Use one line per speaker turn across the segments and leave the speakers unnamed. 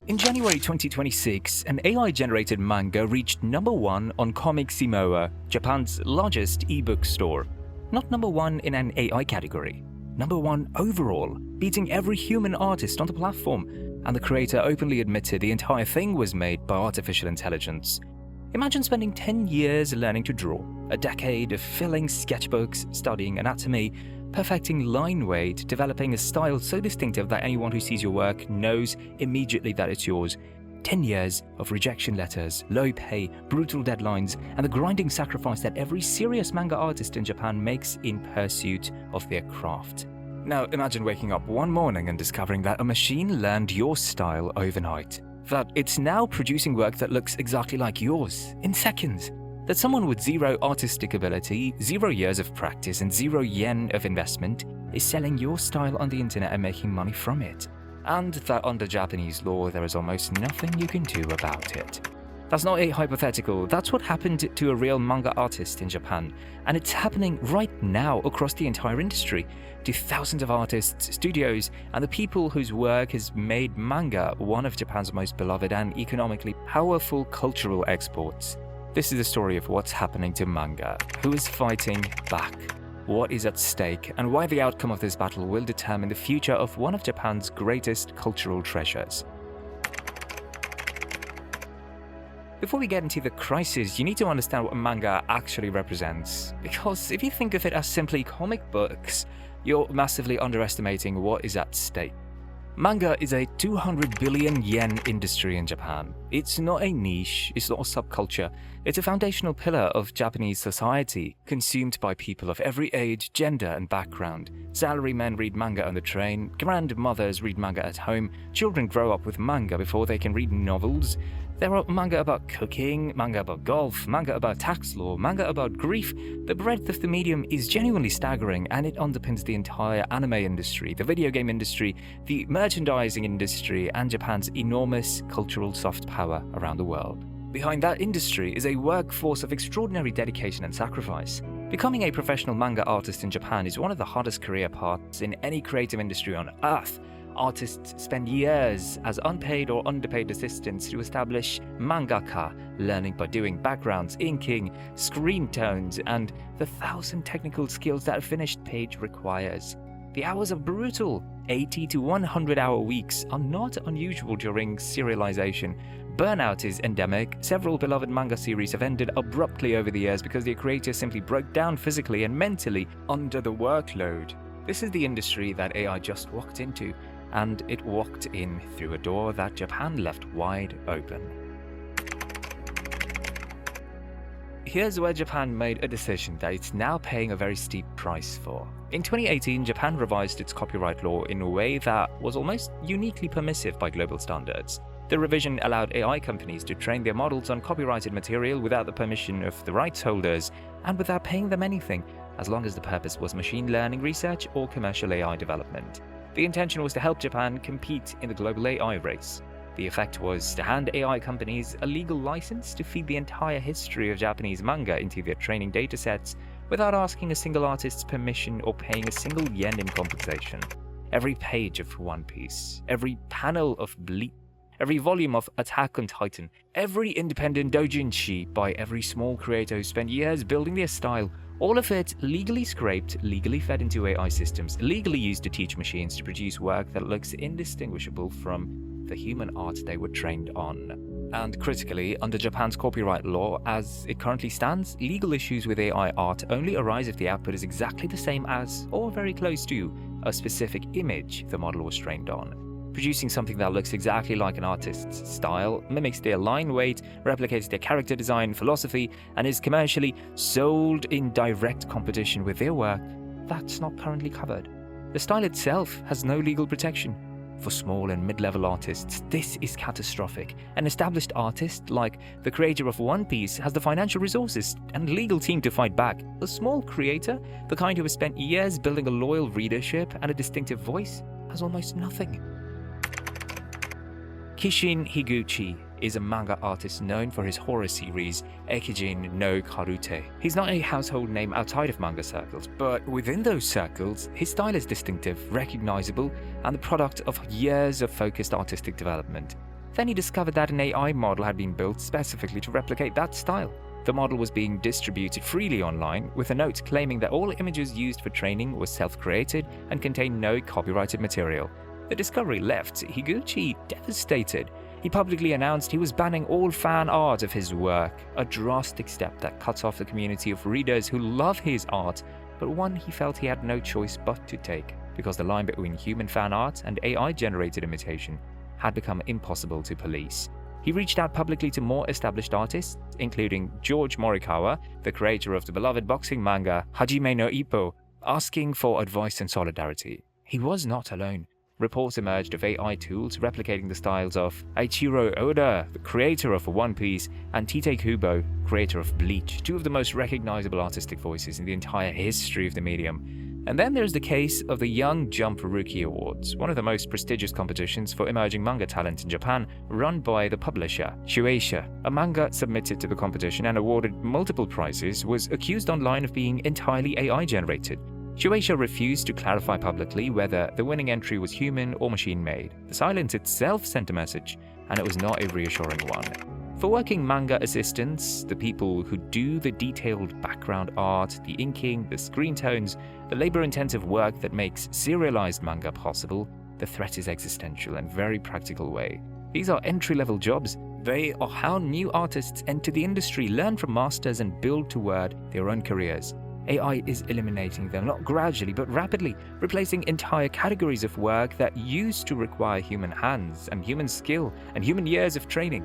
In January 2026, an AI-generated manga reached number 1 on Comiximoa, Japan's largest ebook store. Not number 1 in an AI category, number 1 overall, beating every human artist on the platform, and the creator openly admitted the entire thing was made by artificial intelligence. Imagine spending 10 years learning to draw, a decade of filling sketchbooks, studying anatomy, perfecting line weight, developing a style so distinctive that anyone who sees your work knows immediately that it's yours. 10 years of rejection letters, low pay, brutal deadlines, and the grinding sacrifice that every serious manga artist in Japan makes in pursuit of their craft. Now imagine waking up one morning and discovering that a machine learned your style overnight. That it's now producing work that looks exactly like yours, in seconds. That someone with zero artistic ability, 0 years of practice, and 0 yen of investment is selling your style on the internet and making money from it. And that under Japanese law, there is almost nothing you can do about it. That's not a hypothetical, that's what happened to a real manga artist in Japan. And it's happening right now across the entire industry, to thousands of artists, studios, and the people whose work has made manga one of Japan's most beloved and economically powerful cultural exports. This is the story of what's happening to manga, who is fighting back, what is at stake, and why the outcome of this battle will determine the future of one of Japan's greatest cultural treasures. Before we get into the crisis, you need to understand what manga actually represents, because if you think of it as simply comic books, you're massively underestimating what is at stake. Manga is a 200 billion yen industry in Japan. It's not a niche, it's not a subculture, it's a foundational pillar of Japanese society, consumed by people of every age, gender and background. Salarymen read manga on the train, grandmothers read manga at home, children grow up with manga before they can read novels. There are manga about cooking, manga about golf, manga about tax law, manga about grief. The breadth of the medium is genuinely staggering, and it underpins the entire anime industry, the video game industry, the merchandising industry, and Japan's enormous cultural soft power around the world. Behind that industry is a workforce of extraordinary dedication and sacrifice. Becoming a professional manga artist in Japan is one of the hardest career paths in any creative industry on earth. Artists spend years as unpaid or underpaid assistants to establish mangaka, learning by doing backgrounds, inking, screen tones, and the 1,000 technical skills that a finished page requires. The hours are brutal. 80 to 100-hour weeks are not unusual during serialization. Burnout is endemic. Several beloved manga series have ended abruptly over the years because their creators simply broke down physically and mentally under the workload. This is the industry that AI just walked into, and it walked in through a door that Japan left wide open. Here's where Japan made a decision that it's now paying a very steep price for. In 2018, Japan revised its copyright law in a way that was almost uniquely permissive by global standards. The revision allowed AI companies to train their models on copyrighted material without the permission of the rights holders, and without paying them anything, as long as the purpose was machine learning research or commercial AI development. The intention was to help Japan compete in the global AI race. The effect was to hand AI companies a legal license to feed the entire history of Japanese manga into their training datasets without asking a single artist's permission or paying a single yen in compensation. Every page of One Piece, every panel of Bleach, every volume of Attack on Titan, every independent doujinshi by every small creator who spent years building their style, all of it legally scraped, legally fed into AI systems, legally used to teach machines to produce work that looks indistinguishable from the human art they were trained on. And critically, under Japan's copyright law, as it currently stands, legal issues with AI art only arise if the output is exactly the same as, or very close to, a specific image the model was trained on. Producing something that looks exactly like an artist's style, mimics their line weight, replicates their character design philosophy, and is commercially sold in direct competition with their work, that's not currently covered. The style itself has no legal protection. For small and mid-level artists, this is catastrophic. An established artist, like the creator of One Piece, has the financial resources and legal team to fight back. A small creator, the kind who has spent years building a loyal readership and a distinctive voice, has almost nothing. Kishin Higuchi is a manga artist known for his horror series Ekijin no Karute. He's not a household name outside of manga circles, but within those circles, his style is distinctive, recognizable, and the product of years of focused artistic development. Then he discovered that an AI model had been built specifically to replicate that style. The model was being distributed freely online, with a note claiming that all images used for training were self-created and contained no copyrighted material. The discovery left Higuchi devastated. He publicly announced he was banning all fan art of his work, a drastic step that cuts off the community of readers who love his art, but one he felt he had no choice but to take, because the line between human fan art and AI-generated imitation had become impossible to police. He reached out publicly to more established artists, including George Morikawa, the creator of the beloved boxing manga Hajime no Ippo, asking for advice and solidarity. He was not alone. Reports emerged of AI tools replicating the styles of Eiichiro Oda, the creator of One Piece, and Tite Kubo, creator of Bleach, two of the most recognizable artistic voices in the entire history of the medium. And then there's the case of the Young Jump Rookie Awards, one of the most prestigious competitions for emerging manga talent in Japan, run by the publisher Shueisha. A manga submitted to the competition and awarded multiple prizes was accused online of being entirely AI-generated. Shueisha refused to clarify publicly whether the winning entry was human or machine-made. The silence itself sent a message, and it was not a reassuring one. For working manga assistants, the people who do the detailed background art, the inking, the screen tones, the labor-intensive work that makes serialized manga possible, the threat is existential and very practical way. These are entry-level jobs. They are how new artists enter the industry, learn from masters, and build toward their own careers. AI is eliminating them, not gradually, but rapidly, replacing entire categories of work that used to require human hands and human skill and human years of training.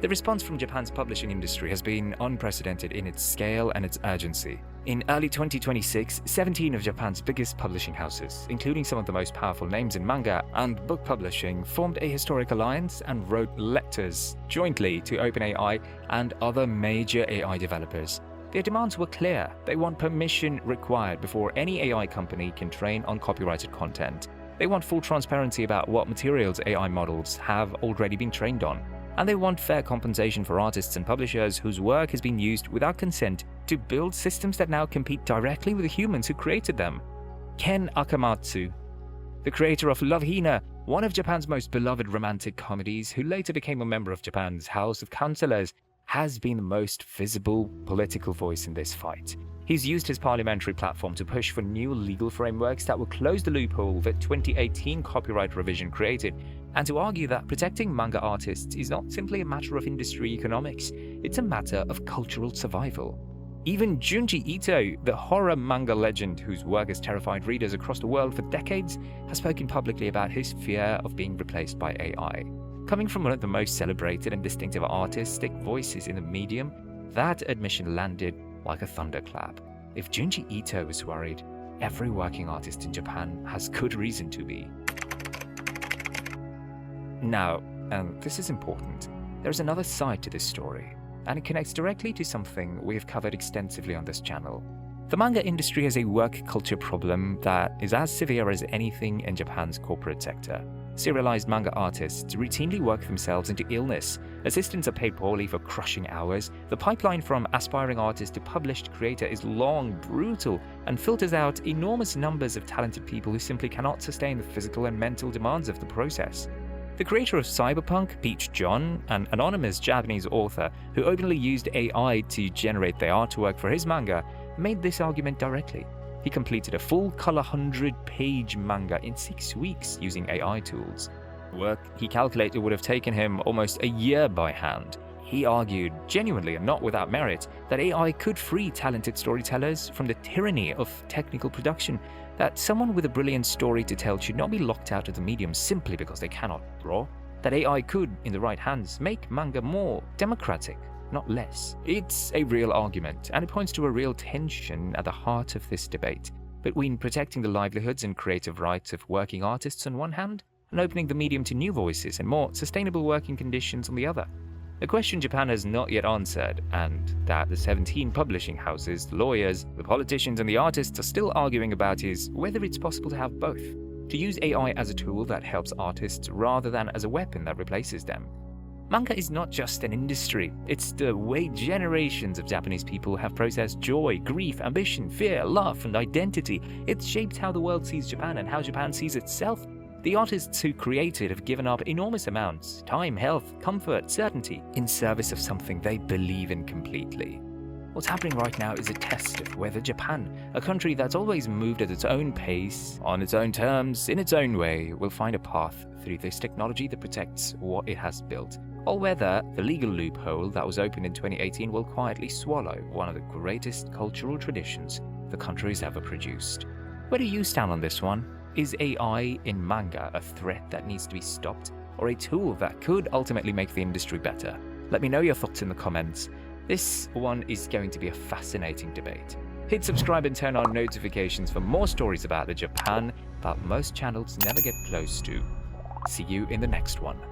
The response from Japan's publishing industry has been unprecedented in its scale and its urgency. In early 2026, 17 of Japan's biggest publishing houses, including some of the most powerful names in manga and book publishing, formed a historic alliance and wrote letters jointly to OpenAI and other major AI developers. Their demands were clear. They want permission required before any AI company can train on copyrighted content. They want full transparency about what materials AI models have already been trained on. And they want fair compensation for artists and publishers whose work has been used without consent to build systems that now compete directly with the humans who created them. Ken Akamatsu, the creator of Love Hina, one of Japan's most beloved romantic comedies, who later became a member of Japan's House of Councillors, has been the most visible political voice in this fight. He's used his parliamentary platform to push for new legal frameworks that will close the loophole that 2018 copyright revision created, and to argue that protecting manga artists is not simply a matter of industry economics, it's a matter of cultural survival. Even Junji Ito, the horror manga legend whose work has terrified readers across the world for decades, has spoken publicly about his fear of being replaced by AI. Coming from one of the most celebrated and distinctive artistic voices in the medium, that admission landed like a thunderclap. If Junji Ito is worried, every working artist in Japan has good reason to be. Now, and this is important, there's another side to this story, and it connects directly to something we have covered extensively on this channel. The manga industry has a work culture problem that is as severe as anything in Japan's corporate sector. Serialized manga artists routinely work themselves into illness. Assistants are paid poorly for crushing hours. The pipeline from aspiring artist to published creator is long, brutal, and filters out enormous numbers of talented people who simply cannot sustain the physical and mental demands of the process. The creator of Cyberpunk, Peach John, an anonymous Japanese author who openly used AI to generate their artwork for his manga, made this argument directly. He completed a full-color 100-page manga in 6 weeks using AI tools. Work he calculated would have taken him almost a year by hand. He argued, genuinely and not without merit, that AI could free talented storytellers from the tyranny of technical production, that someone with a brilliant story to tell should not be locked out of the medium simply because they cannot draw, that AI could, in the right hands, make manga more democratic, not less. It's a real argument, and it points to a real tension at the heart of this debate between protecting the livelihoods and creative rights of working artists on one hand, and opening the medium to new voices and more sustainable working conditions on the other. A question Japan has not yet answered, and that the 17 publishing houses, the lawyers, the politicians, and the artists are still arguing about is whether it's possible to have both. To use AI as a tool that helps artists rather than as a weapon that replaces them. Manga is not just an industry, it's the way generations of Japanese people have processed joy, grief, ambition, fear, love, and identity. It's shaped how the world sees Japan and how Japan sees itself. The artists who created have given up enormous amounts, time, health, comfort, certainty, in service of something they believe in completely. What's happening right now is a test of whether Japan, a country that's always moved at its own pace, on its own terms, in its own way, will find a path through this technology that protects what it has built, or whether the legal loophole that was opened in 2018 will quietly swallow one of the greatest cultural traditions the country has ever produced. Where do you stand on this one? Is AI in manga a threat that needs to be stopped, or a tool that could ultimately make the industry better? Let me know your thoughts in the comments. This one is going to be a fascinating debate. Hit subscribe and turn on notifications for more stories about the Japan that most channels never get close to. See you in the next one.